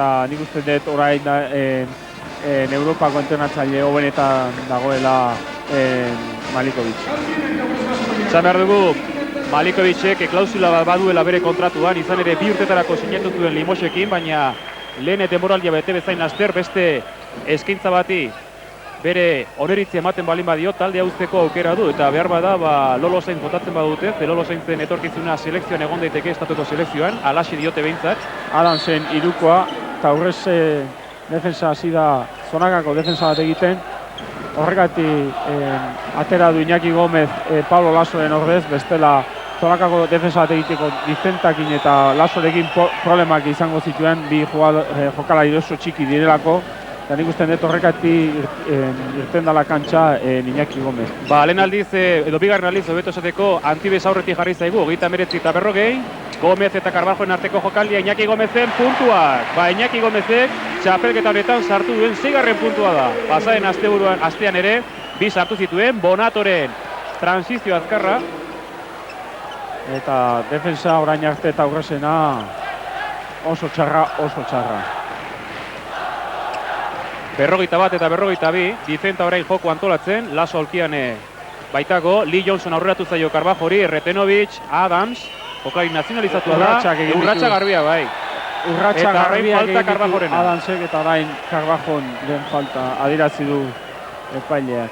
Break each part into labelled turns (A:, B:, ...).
A: Nik uste dut orain Europako entrenatzaile hobenetan dagoela Malinkovic.
B: Esan behar dugu, Malinkovicek klausula bat baduela bere kontratuan, izan ere 2 urtetarako sinatu zuen Limosekin, baina lehen denboraldia bete bezain laster beste eskaintza bati bere oneritzia ematen balin badio, talde uzteko aukera du, eta behar bada Lolo Sainz botatzen badute, Lolo Sainzen etorkizuna selekzioan egon daiteke estatuko selekzioan, alaxi diote behintzat.
A: Adamsen irukoa, eta horrez defensa hasi da zonakako defensa bat egiten. Horregatik atera du Iñaki Gomez Pablo Lasoren ordez, bestela zonakako defensa bat egiteko Vicentakin eta Lasorekin problemak izango zituen, bi jokalari oso txiki direlako. Eta nik uste dut horrekati irten dala kantxa Iñaki Gomez.
B: Lehen aldiz, edo bigarren aldiz, hobeto esateko, Antibes aurretik jarri zaigu, 39 eta 40, Gomez eta Carvajoen arteko jokaldia Iñaki Gomezen puntuak. Iñaki Gomezek txapelketa honetan sartu duen 6. puntua da. Pasaren astean ere, 2 sartu zituen, Bonatoren transizio azkarra.
A: Eta defensa orain arte eta aurrezena oso txarra.
B: 41 eta 42, Difenta orain joko antolatzen, Laso aulkian baitago, Lee Johnson aurreratu zaio Carvajori, Retenovic, Adams, jokalari nazionalizatua da, urratsa garbia bai.
A: Urratsa garbia
B: egin
A: Adamsek eta orain Carvajon den falta adierazi du epaileak.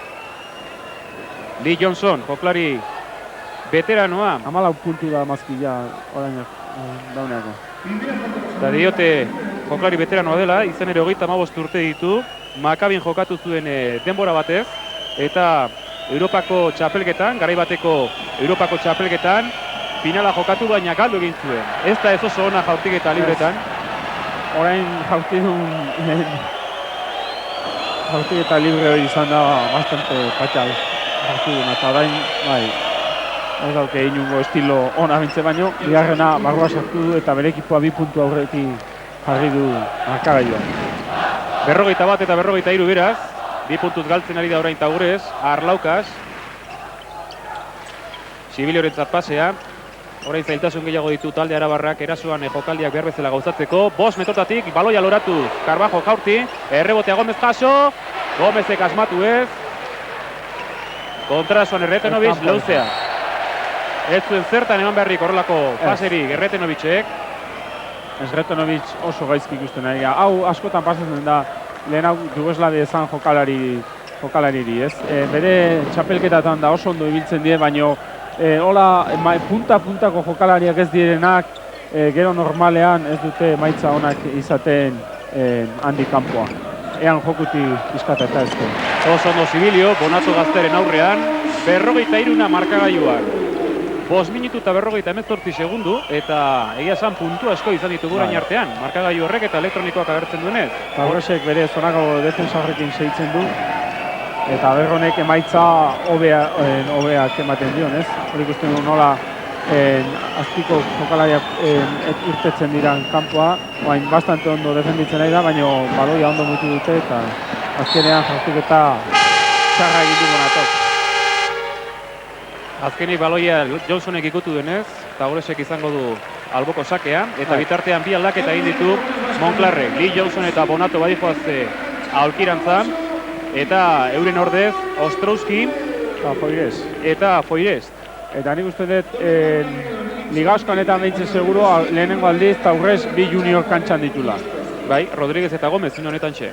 B: Lee Johnson, jokalari veteranoa.
A: 14 puntu da mazkila orain dauneako.
B: Eta diote jokalari veteranoa dela, izan ere 35 urte ditu, Makabin jokatu zuen denbora batez, eta Europako txapelketan, garai bateko Europako txapelketan, finala jokatu baina galdu egin zuen. Ez da ez oso ona jaurtiketa libretan.
A: Orain jaurtiketa libre hori izan da bastante patxal jaurtikuna, eta orain, ez dauke inungo estilo ona bintze baino, bigarrena barrua sartu du eta bere ekipoa 2 puntu aurretik jarri du markagailuan.
B: 41 eta 43 beraz, 2 puntuz galtzen ari da orain Taurez, Arlaukas. Sibiliorentzat pasea, orain zailtasun gehiago ditu talde arabarrak erasoan jokaldiak behar bezala gauzatzeko. 5 metrotatik, baloia loratu, Carvajo jaurti, errebotea Gomez jaso, Gomezek asmatu ez. Kontrasoan Retenovic, leuzea. Ez zuen zertan eman beharrik horrelako paserik Retenovicek.
A: Ez Retenovic oso gaizki ikusten ari. Hau askotan pasatzen da lehen hau Jugoslavia ezan jokalariri, ez? Bere txapelketatan da oso ondo ibiltzen die, baino punta-puntako jokalariak ez direnak gero normalean ez dute emaitza onak izaten handik kanpoa. Ean jokutik izkata eta ezko.
B: Oso ondo Sibilio, Bonato gazteren aurrean, 43 markagailuak. 5 minutu eta 58 segundu, eta egia esan puntu asko izan ditugu orain artean. Markagailu horrek eta elektronikoak agertzen duenez.
A: Taurresek bere zonako defensa horrekin segitzen du, eta berronek emaitza hobeak ematen dion, ez? Hori ikusten du nola azpiko jokalariak irtetzen diran kanpoa, baina bastante ondo defenditzen ari da, baina baloia ondo mutu dute, eta azkenean jartuketa txarra egin du Bonatok.
B: Azkenik baloia Johnsonek ikutu denez, Tauresek izango du alboko sakea, eta bitartean 2 aldaketa egin ditu Monclarrek. Lee Johnson eta Bonato badijoazte aulkirantzan, eta euren ordez Ostrowski eta Foirest.
A: Eta nik uste dut Ligasko honetan behintzen seguro lehenengo aldiz Taurres 2 junior kantxan ditula.
B: Bai, Rodríguez eta Gomez zin honetan txe.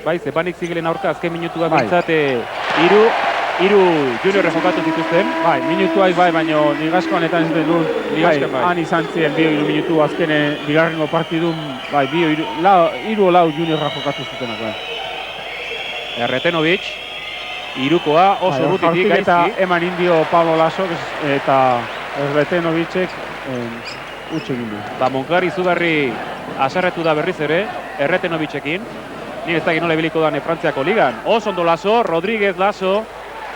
B: Bai, Zepanik Zigelen aurka azken minutua bintzat hiru juniorre jokatu zituzten.
A: Bai, minutuak bai, baina Ligasko honetan ez dut han izan ziren 2-3 minutu azkene bigarrengo partidun, bai, 3-4 juniorra jokatu zutenak, bai.
B: Retenovic, hirukoa oso urrutitik gaizki.
A: Eta eman indio Pablo Laso eta Retenovicek utxe egin du.
B: Monclar izugarri asarretu da berriz ere, Retenovicekin. Ni ez dakit nola ibiliko da Frantziako ligan. Oso ondo Laso, Rodríguez Laso,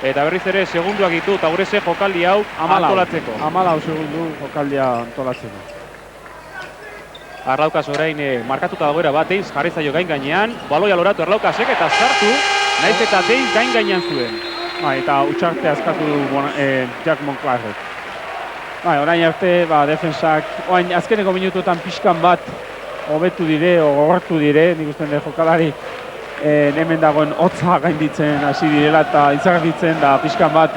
B: eta berriz ere segunduak ditu Taurese jokaldi hau antolatzeko.
A: 14 segundu jokaldia antolatzeko.
B: Arlaukas orain markatuta dagoera bat, Deiz jarri zaio gain gainean, baloia loratu Arlaukasek eta sartu, naiz eta Deiz gain gainean zuen.
A: Eta utxartea eskatu du Jack Monclarrek. Bai, orain arte, defensak, orain azkeneko minutuetan pixkan bat hobetu dire, gogortu dire, nik uste dut jokalari hemen dagoen hotza gainditzen hasi direla eta izarditzen da pixkan bat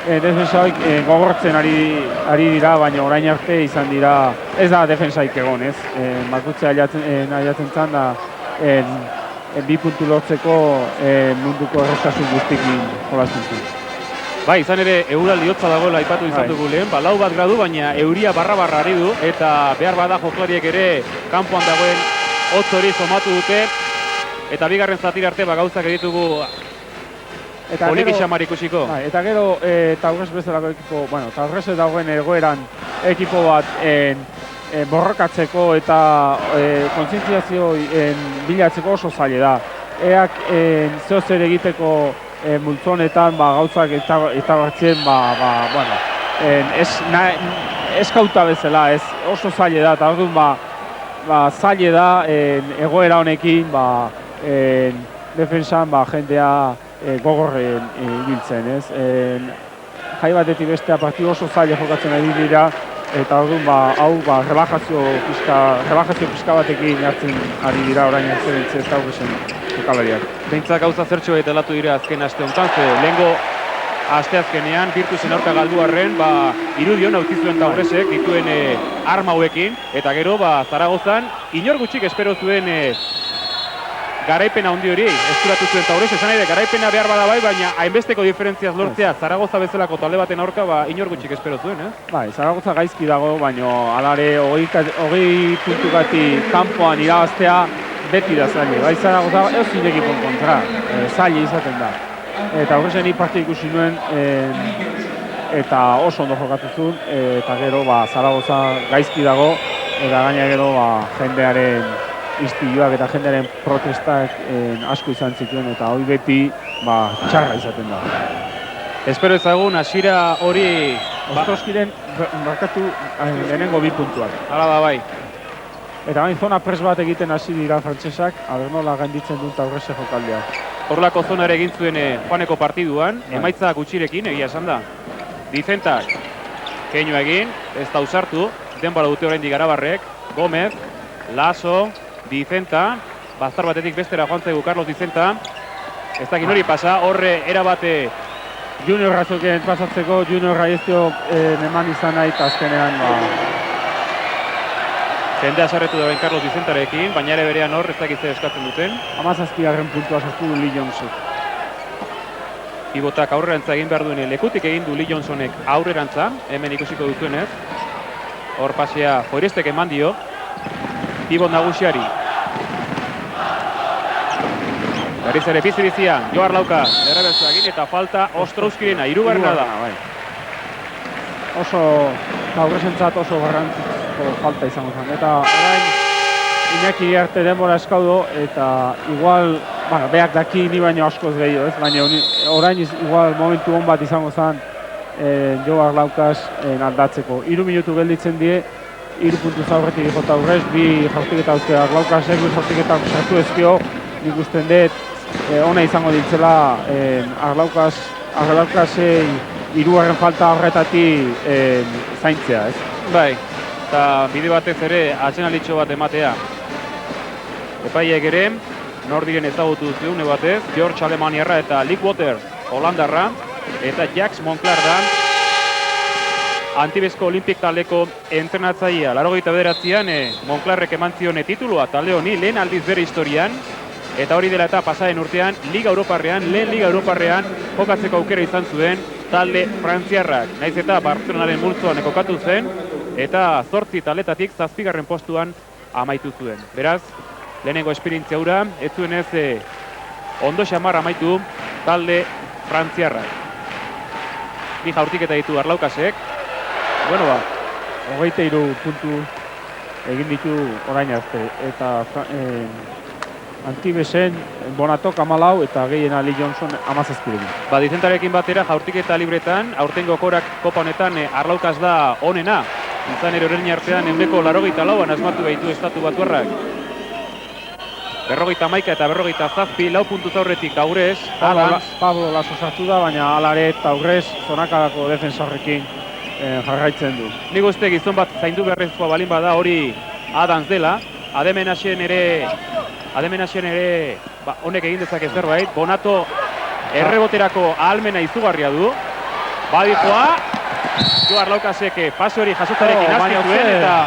A: defensaik gogortzen ari dira, baina orain arte izan dira, ez da defensaik egon, ez? Bakutzea aiatzen zan da, 2 puntu lortzeko munduko erreztasun guztikin jolastuntzu.
B: Bai, izan ere, euraldi hotza dagoela aipatu izan dugu lehen, 4 gradu, baina euria barra ari du, eta behar bada joklariek ere kanpoan dagoen hotz hori somatu dute, eta bigarren zatira arte gauzak editugu poliki xamar ikusiko.
A: Eta gero, Taurres bezalako ekipo, Taurres dagoen egoeran ekipo bat borrokatzeko eta kontzientziazio bilatzeko oso zaila da. Eak zeo zer egiteko multzonetan gauzak eta hartzen, ez kauta bezala, ez oso zaila da, eta orduan zaila da egoera honekin defensan jendea gogorren ibiltzen, ez? Jai batetik bestea partidu oso zaila jokatzen ari dira, eta orduan hau relajazio pixka batekin hartzen ari dira orain hartzen ez Taurresen jokalariak.
B: Behintzak gauza zertxo eta elatu dira azken aste honetan, lehengo asteazkenean Virtusen aurka galdu arren, irudion autizuen Taurresek dituen arma hauekin, eta gero Zaragozan inor gutxik espero zuen garaipena handi hori eskuratu zuen Taurres, esan nahi garaipena behar bada bai, baina hainbesteko diferentziaz lortzea Zaragoza bezalako talde baten aurka inor gutxik espero zuen,
A: Bai, Zaragoza gaizki dago, baina alare 20 puntugatik kanpoan irabaztea beti da zaila. Bai, Zaragoza euzin ekipon kontra, zaila izaten da. Eta Taurresen partia ikusi nuen, eta oso ondo jokatu zuen, eta gero Zaragoza gaizki dago, eta gaina gero jendearen istiluak eta jendearen protestak asko izan zituen, eta hori beti txarra izaten da.
B: Espero ezagun, hasiera hori...
A: Ostroskiren markatu lehenengo 2 puntuak.
B: Hala da bai.
A: Eta bain zona pres bat egiten hasi dira frantsesak, aber nola gainditzen dut Taurrese jokaldea.
B: Horrelako zonare egin zuen joaneko partiduan, emaitza gutxirekin egia esan da. Dizentak keinu egin, ez da usartu, denbora dute oraindik Arabarrek, Gomez, Laso, Dicenta, baztar batetik bestera joan zaigu Carlos Dicenta. Ez dakin hori pasa, horre erabate
A: Junior razoken pasatzeko, Junior Raiestio eman izan nahi, eta azkenean
B: jendea sarretu da Carlos Dicentarekin, baina ere berean hor ez dakitze eskatzen duten.
A: 17. puntua sartu du Lee Johnson.
B: Pivotak aurrerantza egin behar duen lekutik egin du Lee Johnsonek aurrerantza, hemen ikusiko duzuenez. Hor pasea Joirestek eman dio. Pibot nagusiari. Berriz ere bizi-bizian, Joar Lauka errebeltza egin eta falta Ostrowskirena, 3. da.
A: Oso Taurresentzat oso garrantzizko falta izango zen. Eta orain Iñaki arte denbora eskaudo, eta igual, beak daki ni baino askoz gehiago, ez? Baina orain igual momentu hon bat izango zen Joar Laukas aldatzeko. 3 minutu gelditzen die, 3 puntu zaurretik jota Taurres, 2 jaurtiketa uzteak Laukasek, 2 jaurtiketa sartu ezkio, nik usten dut, ona izango ditzela Arlaukasei 3. falta horretatik zaintzea, ez?
B: Bai, eta bide batez ere atsenalitxo bat ematea. Epaiek ere, nor diren ezagutu ziune batez, George Alemaniarra eta Lick Water Holandarra, eta Jacques Monclar da Antibezko Olimpik taldeko entrenatzailea. 89an Monclarrek eman zion titulua talde honi lehen aldiz bere historian, eta hori dela eta pasaren urtean lehen Liga Europarrean jokatzeko aukera izan zuen talde frantziarrak. Naiz eta Barcelonaren multzoan kokatu zen, eta 8 taldetatik 7. postuan amaitu zuen. Beraz, lehenengo esperientzia hura, ez zuen ez ondo xamar amaitu talde frantziarrak. 2 jaurtiketa ditu Arlaukasek.
A: 23 puntu egin ditu orain arte, eta Antibesen Bonatok 14 eta gehiena Lee Johnson 17.
B: Dicentarekin batera jaurtiketa libretan, aurtengo kopa honetan Arlaukas da onena. Izan ere orain artean 84an asmatu behitu estatu batuarrak. 51 eta 47, 4 puntu zaurretik Taurres.
A: Pablo Laso sartu da, baina alare Taurres zonakadako defensa horrekin jarraitzen du.
B: Nik uste gizon bat zaindu beharrezkoa balin bada hori Adams dela. Ademenasen ere honek egin dezake zerbait. Bonato erreboterako ahalmena izugarria du. Badikoa, Joar Laukasek pase hori jasotzarekin hasi zuen eta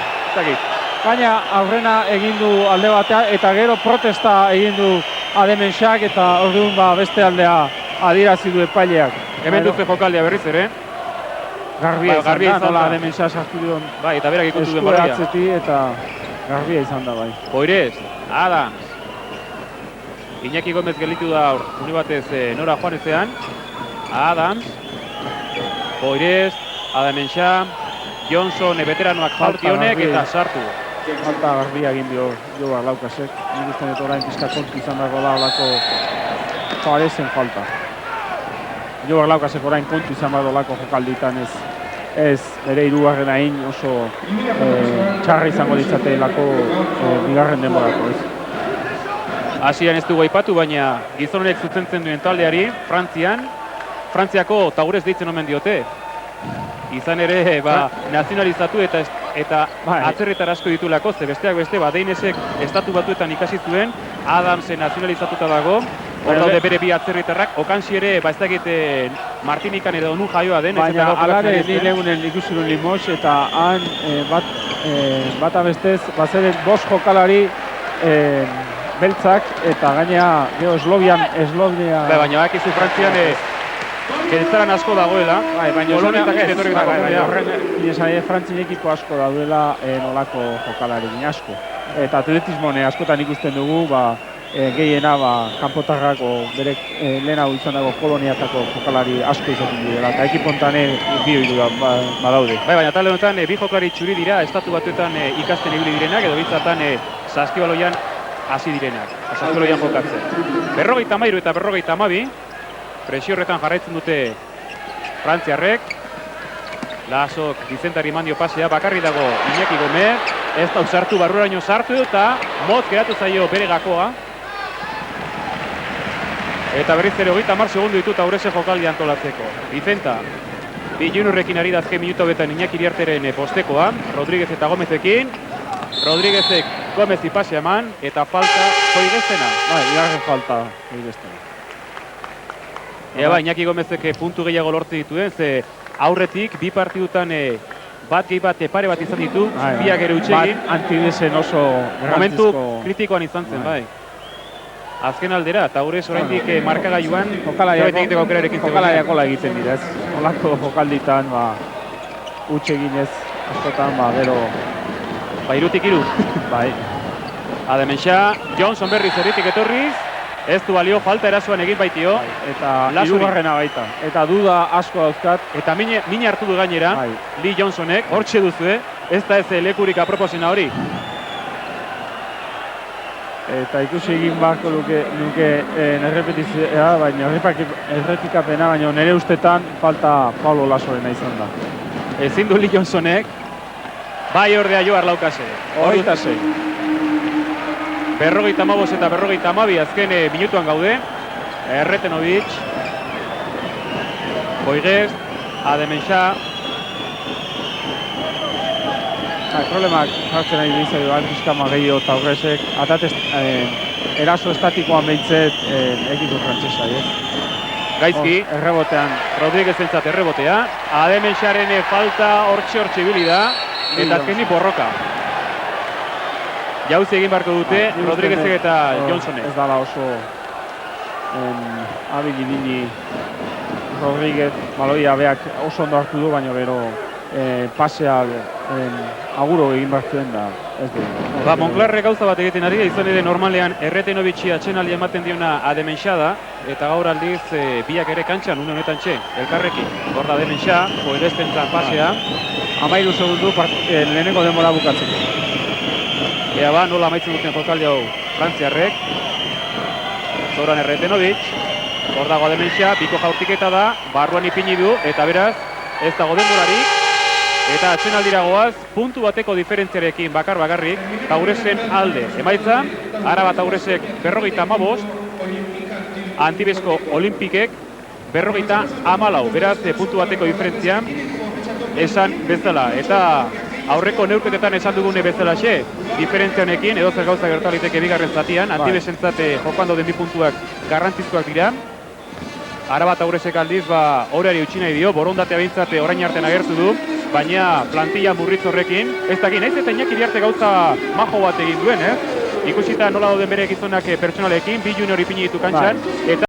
A: baina aurrena egin du alde batea eta gero protesta egin du Ademensak eta orduan beste aldea adierazi du epaileak.
B: Hemen duzu jokaldea berriz ere.
A: Garbia izan da, nola Ademensa sartu dion
B: eta berak ikutu duen baraia.
A: Eta garbia izan da bai.
B: Boirez, Adams. Iñaki Gomez gelditu da uni batez nora joan ezean. Adams. Boirez, Adamensa, Johnson, veteranoak jauti honek eta sartu.
A: Falta garbia egin dio Joar Laukasek. Nik uste dut orain pizka kontu izan dago da olako parezen falta. Joar Laukasek orain kontu izan dago olako jokalditan ez bere hirugarren hain oso txarra izango ditzatelako bigarren denborako ez.
B: Hasieran ez dugu aipatu, baina gizon honek zuzentzen duen taldeari, Frantziako Taurez deitzen omen diote. Izan ere, nazionalizatu eta atzerritar asko ditulako, ze besteak beste, Deinesek estatu batuetan ikasi zuen, Adamsen nazionalizatuta dago, hor daude bere bi atzerritarrak, Okansi ere, ez dakit Martinikan edo nun jaioa den.
A: Baina alare ni legunen ikusirun Limos, eta han bat abestez, bazeren 5 jokalari beltzak, eta gaina Eslovenia...
B: Baina bakizu Frantzian Geltzaran asko dagoela,
A: baina Frantzien ekipo asko dauela nolako jokalarekin asko. Eta atletismone askotan ikusten dugu, gehiena kanpotarrako bere lehenago izan dago koloniatako jokalari asko izaten direla. Eta ekipontan bio badaude.
B: Baina talde honetan bi jokalari txuri dira, estatu batuetan ikasten ibili direnak, edo bitzatan saskibaloian hasi direnak, saskibaloian jokatzen. 53 eta 52, presio horretan jarraitzen dute frantziarrek. Lasok Vicentari mandio pasea, bakarri dago Iñaki Gomez, ez da sartu barruraino sartu eta motz geratu zaio bere gakoa. Eta berriz ere 30 segundu ditu Taurese jokaldi antolatzeko. Vicenta, bi juniorrekin ari da azken minutu betan Iñaki Iriarteren postekoa, Rodríguez eta Gomezekin. Rodríguezek Gomezi pasea eman eta falta Joigestena.
A: Igarren falta Joigestena.
B: Iñaki Gomezek puntu gehiago lortze dituen, ze aurretik bi partidutan bat pare bat izan ditu, biak ere utxegin.
A: Bat antidesen oso
B: momentu kritikoan izan zen, bai. Azken aldera, Taurez oraindik markagailuan
A: jokalariak hola egiten dira, ez. Olako jokalditan, utxegin ez, askotan, gero...
B: Irutik iru.
A: Bai.
B: Ademensa, Johnson berriz erritik etorriz, ez du balio falta erasoan egin baitio.
A: Eta hirugarrena baita. Eta duda asko dauzkat.
B: Eta mina hartu du gainera, Lee Johnsonek, hortxe duzue, ez da ez lekurik aproposena hori.
A: Eta ikusi egin beharko nuke errepetizioa, baina errepikapena, baina nire ustetan falta Paulo Lasorena izan da.
B: Ezin du Lee Johnsonek, bai ordea Joar Laukase.
A: 26.
B: 55 eta 52 azken minutuan gaude. Erretenovic, Boigez, Ademensa.
A: Problemak jartzen ari dizai duan, fiskama gehiago Taurresek, eraso estatikoan behintzet ekipo frantzesa,
B: Gaizki,
A: errebotean.
B: Rodríguez entzat errebotea. Ademensaren falta hortxe ibili da, eta azkeni borroka. Jauzi egin beharko dute, Rodríguezek eta Johnsonek.
A: Ez dala oso abili Rodríguez, baloia beak oso ondo hartu du, baina gero pasea aguro egin behar zuen da.
B: Monclarre gauza bat egiten ari da, izan ere normalean Erretenovitxi atxenaldi ematen diona Ademensa da, eta gaur aldiz biak ere kantxan, une honetan elkarrekin. Gorda Ademensa, Boirestentzan pasea.
A: 13 segundu lehenengo denbora bukatzeko.
B: Ea nola amaitzen duten jokaldi hau frantziarrek. Zoran Erretenovic, hor dago Ademensa, biko jaurtiketa da, barruan ipini du, eta beraz, ez dago denborarik. Eta atxenaldira goaz, puntu bateko diferentziarekin bakarrik, Tauresen alde. Emaitza, Araba Tauresek 55, Antibezko Olimpikek 54, beraz puntu bateko diferentzia. esan bezala. Eta aurreko neurketetan esan dugune bezalaxe, diferentzia honekin, edo zer gauza gertaliteke bigarren zatian, Antibesentzat jokoan dauden 2 puntuak garrantzizkoak dira. Arabat Aurresek aldiz, horreari utzi nahi dio, borondatea behintzat orain artean agertu du, baina plantilla murritz horrekin, ez dakit, naiz eta Iñaki Iriarte gauza majo bat egin duen, Ikusita nola dauden bere gizonak pertsonalekin, 2 junior ipini ditu kantxan, eta